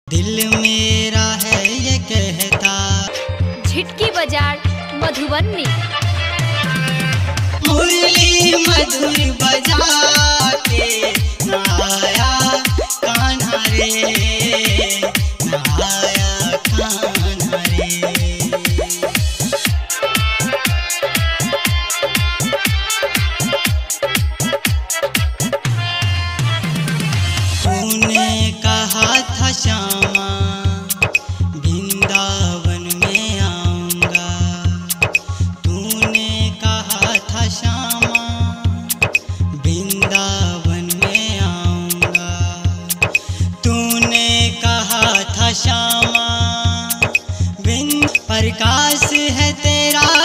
दिल मेरा है ये कहता। झिटकी बाजार मधुबनी। मुरली मधुर बजा के नहाया कान्हा रे, नहाया कान्हा रे। तूने कहा था श्यामा वृंदावन में आऊंगा, तूने कहा था श्यामा वृंदावन में आऊंगा, तूने कहा था श्यामा प्रकाश है तेरा